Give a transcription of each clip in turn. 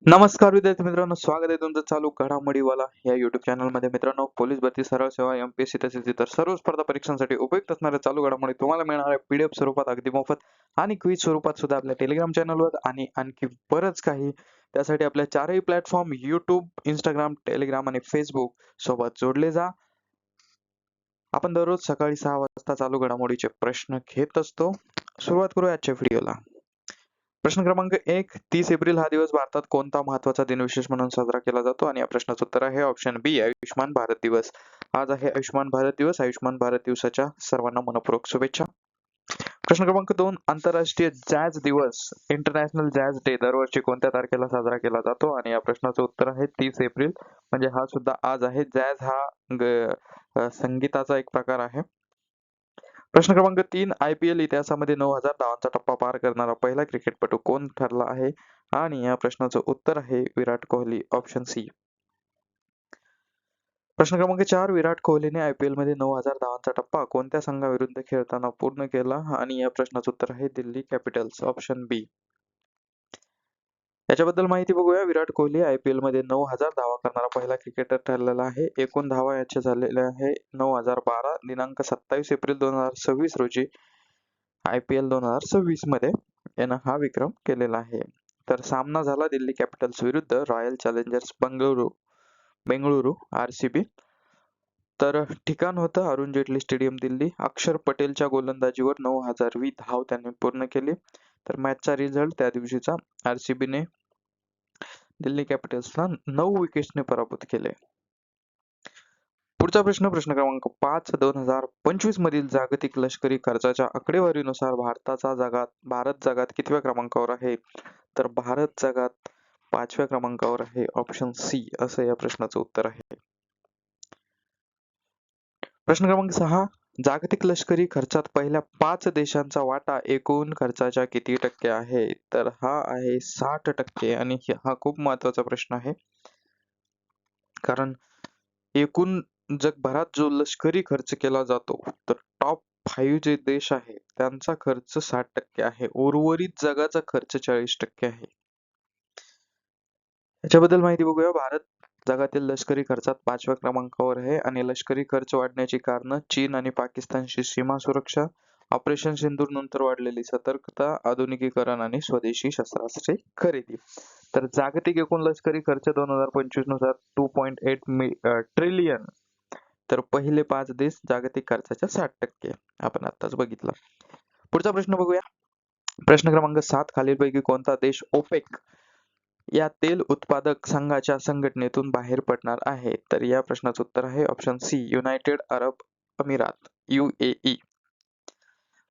नमस्कार विद्यार्थी मित्रांनो, स्वागत आहे तुमचं चालू घडामोडीवाला या युट्यूब चॅनल मध्ये. मित्रांनो, पोलीस भरती, सरळ सेवा, एमपीएससी तसेच इतर सर्व स्पर्धा परीक्षांसाठी उपयुक्त असणाऱ्या चालू घडामोडी तुम्हाला मिळणार आहे पीडीएफ स्वरूपात अगदी मोफत आणि क्विज स्वरूपात सुद्धा आपल्या टेलिग्राम चॅनलवर आणि आणखी बरंच काही. त्यासाठी आपल्या चारही प्लॅटफॉर्म युट्यूब, इंस्टाग्राम, टेलिग्राम आणि फेसबुक सोबत जोडले जा. आपण दररोज सकाळी 6 वाजता चालू घडामोडीचे प्रश्न घेत असतो. सुरुवात करूया आजच्या व्हिडिओला. प्रश्न क्रमांक 1. 30 एप्रिल हा दिवस भारतात कोणता महत्त्वाचा दिनविशेष म्हणून साजरा केला जातो? आणि या प्रश्नाचं उत्तर आहे ऑप्शन बी, आयुष्यमान भारत दिवस. आज आहे आयुष्यमान भारत दिवस. आयुष्यमान भारत दिवसाच्या सर्वांना मनपूर्वक शुभेच्छा. प्रश्न क्रमांक 2. आंतरराष्ट्रीय जॅझ दिवस, इंटरनॅशनल जॅझ डे दरवर्षी कोणत्या तारखेला साजरा केला जातो? आणि या प्रश्नाचं उत्तर आहे 30 एप्रिल. म्हणजे हा सुद्धा आज आहे. जॅझ हा संगीताचा एक प्रकार आहे. प्रश्न क्रमांक 3. IPL इतिहासामध्ये 9,000 धावांचा टप्पा पार करणारा पहिला क्रिकेटपटू कोण ठरला आहे? आणि या प्रश्नाचं उत्तर आहे विराट कोहली, ऑप्शन सी. प्रश्न क्रमांक 4. विराट कोहलीने IPL मध्ये 9,000 धावांचा टप्पा कोणत्या संघाविरुद्ध खेळताना पूर्ण केला? आणि या प्रश्नाचं उत्तर आहे दिल्ली कॅपिटल्स, ऑप्शन बी. याच्याबद्दल माहिती बघूया. विराट कोहली IPL मध्ये 9,000 धावा करणारा पहिला क्रिकेटर ठरलेला आहे. एकूण धावा याच्या झालेल्या आहे 9,012. दिनांक 27 एप्रिल 2026 रोजी IPL 2026 मध्ये यानं हा विक्रम केलेला आहे. तर सामना झाला दिल्ली कॅपिटल्स विरुद्ध रॉयल चॅलेंजर्स बेंगळुरू RCB. तर ठिकाण होतं अरुण जेटली स्टेडियम दिल्ली. अक्षर पटेलच्या गोलंदाजीवर 9,000वी धाव त्यांनी पूर्ण केली. तर मॅचचा रिझल्ट त्या दिवशीचा RCBने दिल्ली कॅपिटल्सला 9 विकेट्सने पराभूत केले. पुढचा प्रश्न क्रमांक 5. 2025 मधील जागतिक लष्करी खर्चाच्या आकडेवारीनुसार भारत जगात कितव्या क्रमांकावर आहे? तर भारत जगात 5व्या क्रमांकावर आहे, ऑप्शन सी असं या प्रश्नाचं उत्तर आहे. प्रश्न क्रमांक 6. जागतिक लष्करी खर्चात पहिल्या 5 देशांचा वाटा एकूण खर्चाच्या किती टक्के आहे? तर हा आहे 60%. आणि हा खूप महत्वाचा प्रश्न आहे, कारण एकूण जगभरात जो लष्करी खर्च केला जातो तर टॉप 5 जे देश आहे त्यांचा खर्च 60% आहे. उर्वरित जगाचा खर्च 40% आहे. याच्याबद्दल माहिती बघूया. भारत जगातील लष्करी खर्चात 5व्या क्रमांकावर आहे आणि लष्करी खर्च वाढण्याची कारण चीन आणि पाकिस्तानशी सीमा सुरक्षा, ऑपरेशन सिंदूर नंतर वाढलेली सतर्कता, आधुनिकीकरण आणि स्वदेशी शस्त्रास्त्रे खरेदी. तर जागतिक एकूण लष्करी खर्च 2025 नुसार 2.8 ट्रिलियन. तर पहिले 5 देश जागतिक खर्चाच्या 60% आपण आताच बघितलं. पुढचा प्रश्न बघूया. प्रश्न क्रमांक 7. खालीलपैकी कोणता देश ओपेक या तेल उत्पादक संघाच्या संघटनेतून बाहेर पडणार आहे? तर या प्रश्नाचं उत्तर आहे ऑप्शन सी, युनायटेड अरब अमिरात, UAE.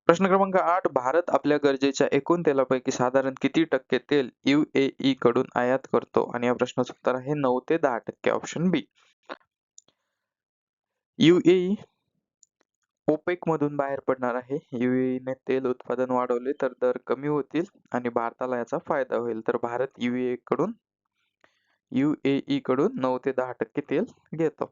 प्रश्न क्रमांक 8. भारत आपल्या गरजेच्या एकूण तेलापैकी साधारण किती टक्के तेल UAE कडून आयात करतो? आणि या प्रश्नाचं उत्तर आहे 9 ते 10%, ऑप्शन बी. UAE ओपेक मधून बाहेर पडणार आहे. UAE ने तेल उत्पादन वाढवले तर दर कमी होतील आणि भारताला याचा फायदा होईल. तर भारत UAE कडून 9 ते 10% तेल घेतो.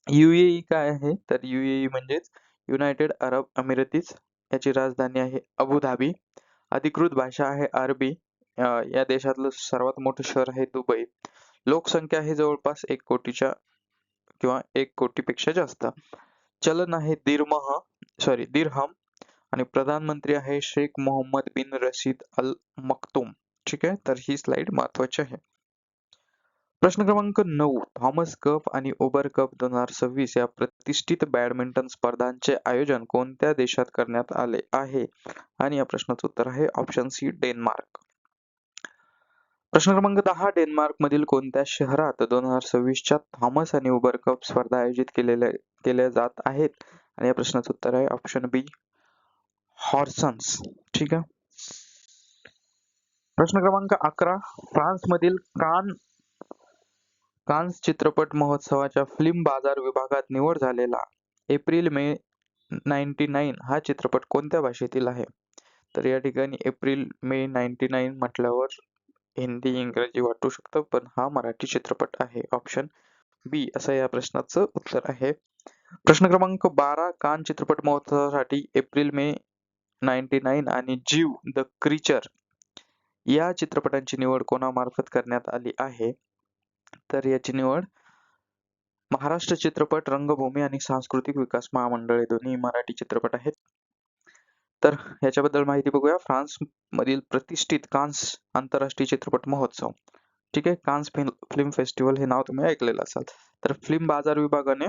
UAE काय आहे? तर UAE म्हणजेच युनायटेड अरब अमिरातीज. याची राजधानी आहे अबुधाबी. अधिकृत भाषा आहे अरबी. या देशातलं सर्वात मोठं शहर आहे दुबई. लोकसंख्या आहे जवळपास 1 कोटीच्या किंवा 1 कोटीपेक्षा जास्त. चलन आहे दिरहम. आणि प्रधानमंत्री आहे शेख मोहम्मद बिन रशीद अल मक्तूम. ठीक आहे, तर ही स्लाइड महत्वाची आहे. प्रश्न क्रमांक 9. थॉमस कप आणि उबर कप 2026 या प्रतिष्ठित बॅडमिंटन स्पर्धांचे आयोजन कोणत्या देशात करण्यात आले आहे? आणि या प्रश्नाचं उत्तर आहे ऑप्शन सी, डेन्मार्क. प्रश्न क्रमांक 10. डेन्मार्क मधील कोणत्या शहरात 2026च्या थॉमस आणि उबर कप स्पर्धा आयोजित केल्या जात आहेत? आणि या प्रश्नाचं उत्तर आहे ऑप्शन बी, हॉर्सन्स. ठीक आहे. प्रश्न क्रमांक 11. फ्रान्समधील कान्स चित्रपट महोत्सवाच्या फिल्म बाजार विभागात निवड झालेला एप्रिल मे 99 हा चित्रपट कोणत्या भाषेतील आहे? तर या ठिकाणी एप्रिल मे 99 म्हटल्यावर हिंदी इंग्रजी वाटू शकतं, पण हा मराठी चित्रपट आहे, ऑप्शन बी असं या प्रश्नाचं उत्तर आहे. प्रश्न क्रमांक 12. कान चित्रपट महोत्सवासाठी एप्रिल मे 99 आणि जीव द क्रीचर या चित्रपटांची निवड कोणामार्फत करण्यात आली आहे? तर याची निवड महाराष्ट्र चित्रपट रंगभूमी आणि सांस्कृतिक विकास महामंडळ हे दोन्ही मराठी चित्रपट आहेत. तर ह्याच्याबद्दल माहिती बघूया. फ्रान्स मधील प्रतिष्ठित कान्स आंतरराष्ट्रीय चित्रपट महोत्सव, ठीक आहे, कान्स फिल्म फेस्टिवल हे नाव तुम्ही ऐकलेलं असाल. तर फिल्म बाजार विभागाने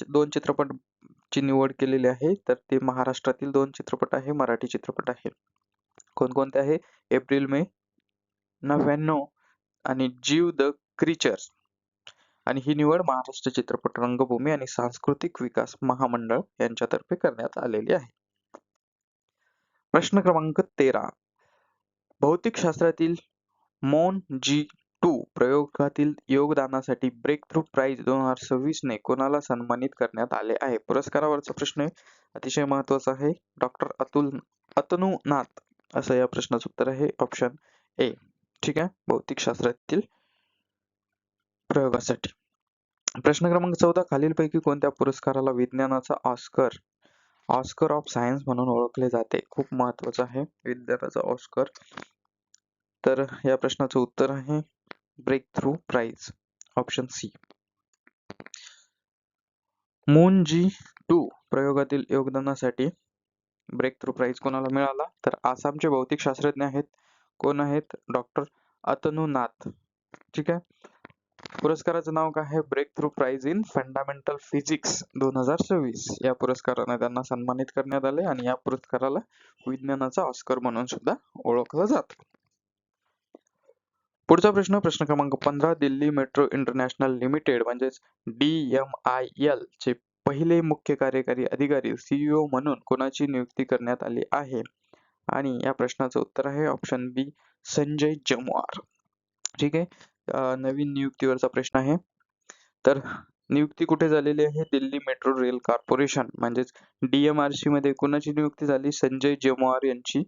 2 चित्रपटची निवड केलेली आहे. तर ते महाराष्ट्रातील 2 चित्रपट आहे, मराठी चित्रपट आहे. कोणकोणते आहे? एप्रिल मे 99 आणि जीव द क्रीचर्स. आणि ही निवड महाराष्ट्र चित्रपट रंगभूमी आणि सांस्कृतिक विकास महामंडळ यांच्यातर्फे करण्यात आलेली आहे. प्रश्न क्रमांक 13. भौतिकशास्त्रातील मोन जी 2 प्रयोगातील योगदानासाठी ब्रेक थ्रू प्राइज 2026 ने कोणाला सन्मानित करण्यात आले आहे? पुरस्कारावरचा प्रश्न आहे, अतिशय महत्वाचा आहे. डॉक्टर अतनु नाथ असं या प्रश्नाचं उत्तर आहे, ऑप्शन ए. ठीक आहे, भौतिकशास्त्रातील प्रयोगासाठी. प्रश्न क्रमांक 14. खालीलपैकी कोणत्या पुरस्काराला विज्ञानाचा ऑस्कर ऑफ सायन्स म्हणून ओळखले जाते? खूप महत्वाचं आहे, विज्ञानाचा ऑस्कर. तर या प्रश्नाचं उत्तर आहे breakthrough prize, option C. मून जी 2 प्रयोगातील योगदानासाठी ब्रेक थ्रू प्राइज कोणाला मिळाला? तर आसामचे भौतिक शास्त्रज्ञ आहेत. कोण आहेत? डॉक्टर अतनु नाथ. ठीक आहे. पुरस्काराचं नाव काय आहे? Breakthrough prize in fundamental physics 2026. या पुरस्काराने त्यांना सन्मानित करण्यात आले आणि या पुरस्काराला विज्ञानाचा ऑस्कर म्हणून सुद्धा ओळखलं जातं. पुढचा प्रश्न क्रमांक 15. दिल्ली मेट्रो इंटरनॅशनल लिमिटेड म्हणजेच DMIL चे पहिले मुख्य कार्यकारी अधिकारी CEO म्हणून कोणाची नियुक्ती करण्यात आली आहे? आणि या प्रश्नाचं उत्तर आहे ऑप्शन बी, संजय जमवार. ठीक आहे. नवीन नियुक्तीवरचा प्रश्न आहे. तर नियुक्ती कुठे झालेली आहे? दिल्ली मेट्रो रेल कॉर्पोरेशन म्हणजेच DMRC मध्ये कोणाची नियुक्ती झाली? संजय जमवार यांची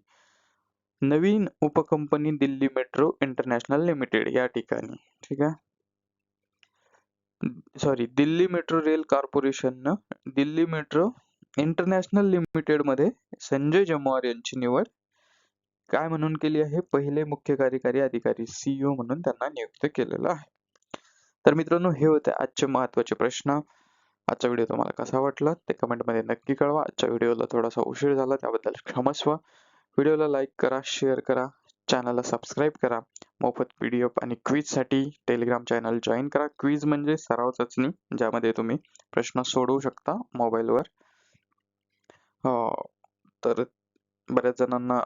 नवीन उपकंपनी दिल्ली मेट्रो इंटरनॅशनल लिमिटेड या ठिकाणी. ठीक आहे. Sorry, Delhi metro rail corporation Delhi metro international limited मध्ये संजय जमवार यांची निवड काय म्हणून केली आहे? पहिले मुख्य कार्यकारी अधिकारी CEO म्हणून त्यांना नियुक्त केलेलं आहे. तर मित्रांनो, हे होते आजचे महत्त्वाचे प्रश्न. आजचा व्हिडिओ तुम्हाला कसा वाटला ते कमेंट मध्ये नक्की कळवा. आजच्या व्हिडिओला थोडासा उशीर झाला त्याबद्दल क्षमस्व. व्हिडिओला लाईक करा, शेअर करा, चॅनलला सबस्क्राईब करा. मोफत PDF आणि क्विज साठी टेलिग्राम चॅनल जॉईन करा. क्विज म्हणजे सराव चाचणी, ज्यामध्ये तुम्ही प्रश्न सोडवू शकता मोबाईलवर. तर बऱ्याच जणांना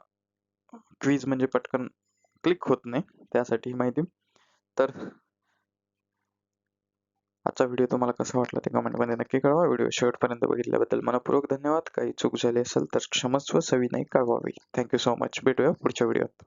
क्विज म्हणजे पटकन क्लिक होत नाही, त्यासाठी माहिती. तर आजचा व्हिडिओ तुम्हाला कसा वाटला ते कमेंटमध्ये नक्की कळवा. व्हिडिओ शेवटपर्यंत बघितल्याबद्दल मनपूर्वक धन्यवाद. काही चूक झाली असेल तर क्षमस्व, सविनय कळवावी. Thank you so much. भेटूया पुढच्या व्हिडिओत.